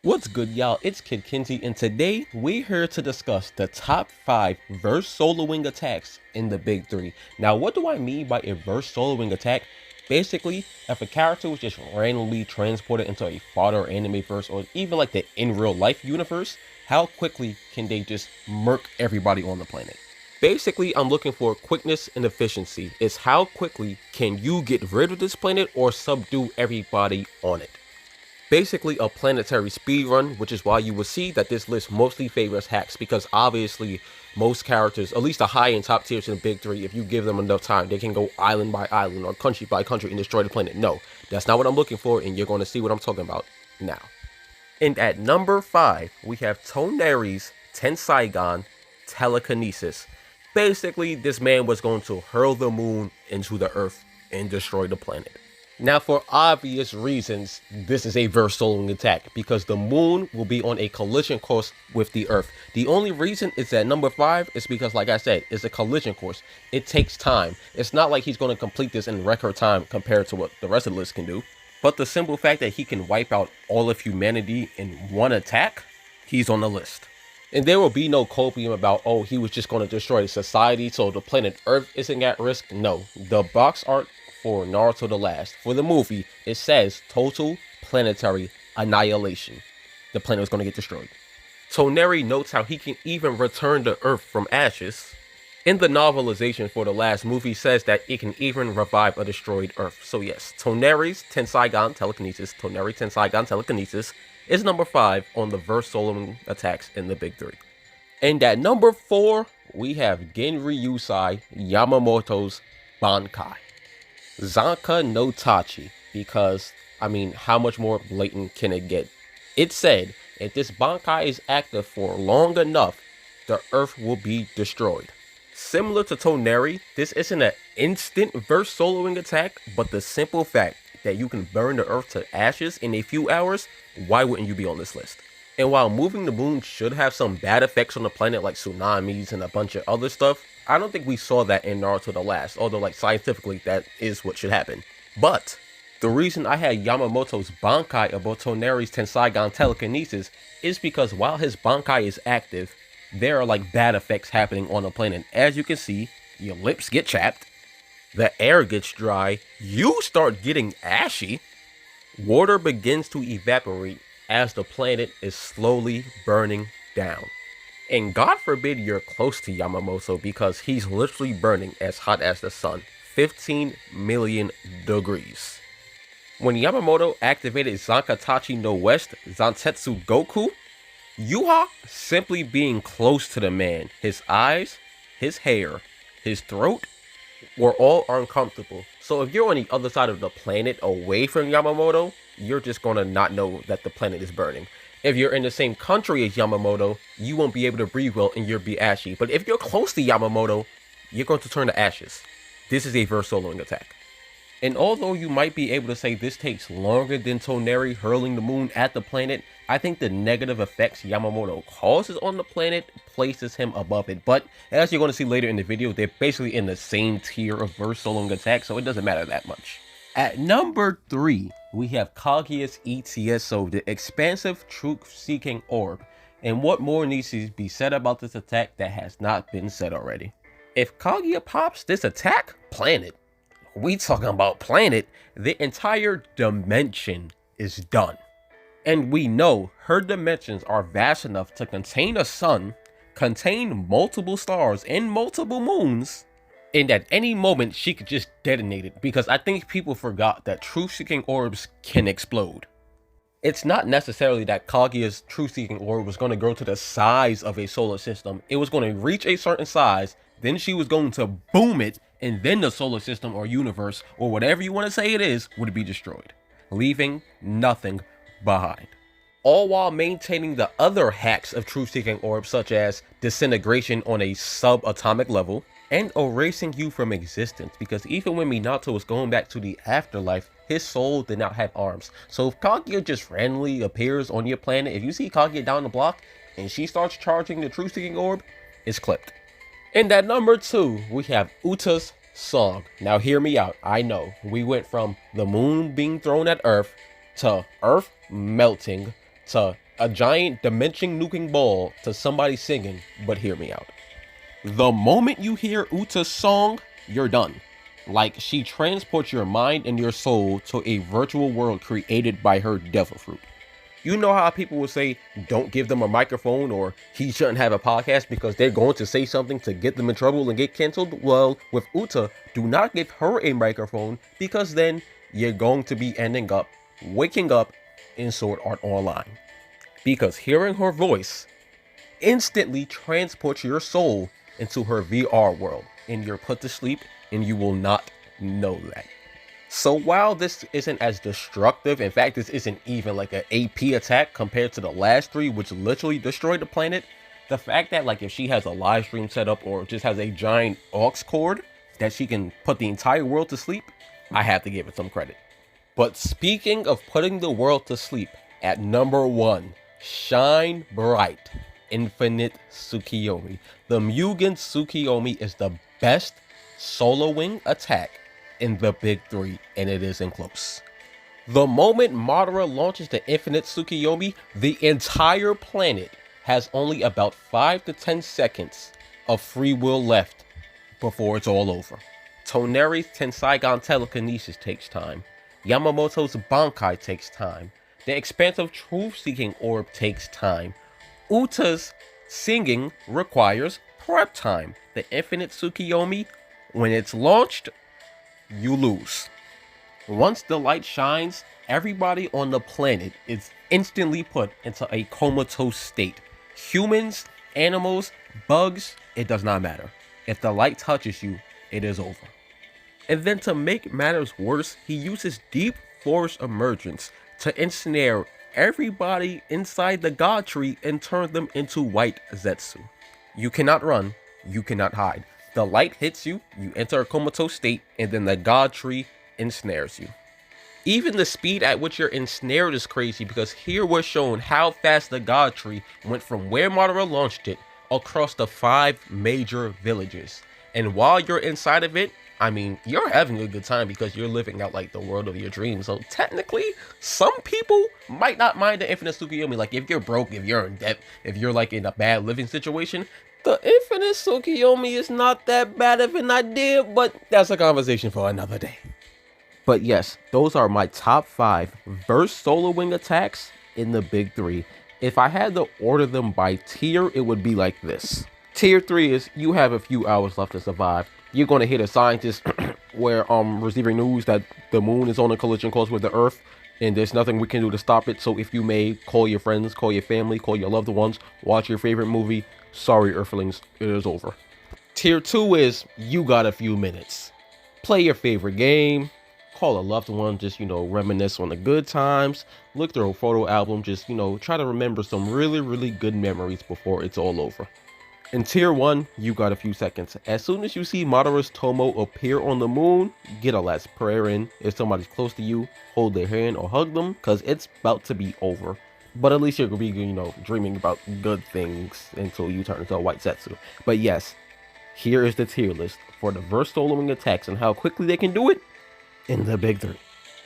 What's good, y'all? It's Kid Kinsey, and today we're here to discuss the top 5 verse soloing attacks in the Big 3. Now, what do I mean by a verse soloing attack? Basically, if a character was just randomly transported into a fodder anime verse or even like the in real life universe, how quickly can they just murk everybody on the planet? Basically, I'm looking for quickness and efficiency. It's how quickly can you get rid of this planet or subdue everybody on it. Basically a planetary speed run, which is why you will see that this list mostly favors hacks, because obviously most characters, at least the high and top tiers in the Big 3, if you give them enough time, they can go island by island or country by country and destroy the planet. No, that's not what I'm looking for, and you're going to see what I'm talking about now. And at number 5, we have Toneri's Tensaigan Telekinesis. Basically, this man was going to hurl the moon into the earth and destroy the planet. Now, for obvious reasons, this is a verse soloing attack because the moon will be on a collision course with the earth. The only reason it's at number 5 is because, like I said, it's a collision course. It takes time. It's not like he's going to complete this in record time compared to what the rest of the list can do. But the simple fact that he can wipe out all of humanity in one attack, he's on the list. And there will be no copium about, oh, he was just going to destroy society so the planet Earth isn't at risk. No, the box art for Naruto the Last, for the movie, it says total planetary annihilation. The planet was going to get destroyed. Toneri notes how he can even return the Earth from ashes. In the novelization for the last movie says that it can even revive a destroyed Earth. So yes, Toneri's Tensaigan Telekinesis is number 5 on the verse soloing attacks in the Big 3. And at number 4, we have Genryusai Yamamoto's Bankai. Zanka no Tachi, because, I mean, how much more blatant can it get? It said, if this Bankai is active for long enough, the Earth will be destroyed. Similar to Toneri, this isn't an instant verse soloing attack, but the simple fact that you can burn the Earth to ashes in a few hours, why wouldn't you be on this list? And while moving the moon should have some bad effects on the planet like tsunamis and a bunch of other stuff, I don't think we saw that in Naruto the Last, although like scientifically that is what should happen. But the reason I had Yamamoto's Bankai above Toneri's Tensaigan Telekinesis is because while his Bankai is active, there are like bad effects happening on the planet. As you can see, your lips get chapped, the air gets dry, you start getting ashy, water begins to evaporate as the planet is slowly burning down. And God forbid you're close to Yamamoto because he's literally burning as hot as the sun, 15 million degrees. When Yamamoto activated Zankatachi no West Zantetsu Goku, Yuha simply being close to the man, his eyes, his hair, his throat were all uncomfortable. So if you're on the other side of the planet away from Yamamoto, you're just gonna not know that the planet is burning. If you're in the same country as Yamamoto, you won't be able to breathe well and you'll be ashy. But if you're close to Yamamoto, you're going to turn to ashes. This is a verse soloing attack. And although you might be able to say this takes longer than Toneri hurling the moon at the planet, I think the negative effects Yamamoto causes on the planet places him above it. But as you're going to see later in the video, they're basically in the same tier of verse soloing attack, so it doesn't matter that much. At number 3, we have Kaguya's ETSO, the Expansive Truth-Seeking Orb. And what more needs to be said about this attack that has not been said already? If Kaguya pops this attack, planet. We talking about planet, the entire dimension is done. And we know her dimensions are vast enough to contain a sun, contain multiple stars and multiple moons, and at any moment she could just detonate it, because I think people forgot that truth-seeking orbs can explode. It's not necessarily that Kaguya's truth-seeking orb was going to grow to the size of a solar system. It was going to reach a certain size, then she was going to boom it, and then the solar system or universe, or whatever you want to say it is, would be destroyed, leaving nothing behind. All while maintaining the other hacks of truth-seeking orbs, such as disintegration on a subatomic level, and erasing you from existence, because even when Minato was going back to the afterlife, his soul did not have arms. So if Kaguya just randomly appears on your planet, if you see Kaguya down the block and she starts charging the truth-seeking orb, it's clipped. And at number 2, we have Uta's Song. Now hear me out. I know we went from the moon being thrown at Earth to Earth melting to a giant dimension nuking ball to somebody singing, but hear me out. The moment you hear Uta's song, you're done. Like, she transports your mind and your soul to a virtual world created by her devil fruit. You know how people will say, don't give them a microphone or he shouldn't have a podcast because they're going to say something to get them in trouble and get canceled? Well, with Uta, do not give her a microphone because then you're going to be ending up waking up in Sword Art Online. Because hearing her voice instantly transports your soul into her VR world and you're put to sleep and you will not know that. So while this isn't as destructive, in fact this isn't even like an AP attack compared to the last three which literally destroyed the planet, the fact that like if she has a live stream set up or just has a giant aux cord that she can put the entire world to sleep, I have to give it some credit. But speaking of putting the world to sleep, at number 1, Shine Bright Infinite Tsukiyomi. The Mugen Tsukiyomi is the best soloing attack in the big three, and it isn't close. The moment Madara launches the Infinite Tsukiyomi, the entire planet has only about 5 to 10 seconds of free will left before it's all over. Toneri's Tenseigan telekinesis takes time. Yamamoto's Bankai takes time. The expansive truth-seeking orb takes time. Uta's singing requires prep time. The Infinite Tsukiyomi, when it's launched, you lose. Once the light shines, everybody on the planet is instantly put into a comatose state. Humans, animals, bugs, it does not matter. If the light touches you, it is over. And then to make matters worse, he uses deep forest emergence to ensnare everybody inside the god tree and turn them into white Zetsu. You cannot run, you cannot hide. The light hits you, you enter a comatose state, and then the god tree ensnares you. Even the speed at which you're ensnared is crazy because here we're shown how fast the god tree went from where Madara launched it across the 5 major villages. And while you're inside of it, I mean, you're having a good time because you're living out like the world of your dreams. So technically, some people might not mind the Infinite Tsukiyomi. Like if you're broke, if you're in debt, if you're like in a bad living situation, the Infinite Tsukiyomi is not that bad of an idea, but that's a conversation for another day. But yes, those are my top 5 verse soloing attacks in the big three. If I had to order them by tier, it would be like this. Tier 3 is you have a few hours left to survive. You're going to hit a scientist where receiving news that the moon is on a collision course with the earth and there's nothing we can do to stop it. So if you may, call your friends, call your family, call your loved ones, watch your favorite movie. Sorry, Earthlings, it is over. Tier 2 is you got a few minutes. Play your favorite game, call a loved one, just, reminisce on the good times, look through a photo album, just, try to remember some really, really good memories before it's all over. In Tier 1, you got a few seconds. As soon as you see Madara's Tomo appear on the moon, get a last prayer in. If somebody's close to you, hold their hand or hug them, because it's about to be over. But at least you're going to be, dreaming about good things until you turn into a white Zetsu. But yes, here is the tier list for the verse soloing attacks and how quickly they can do it in the big three.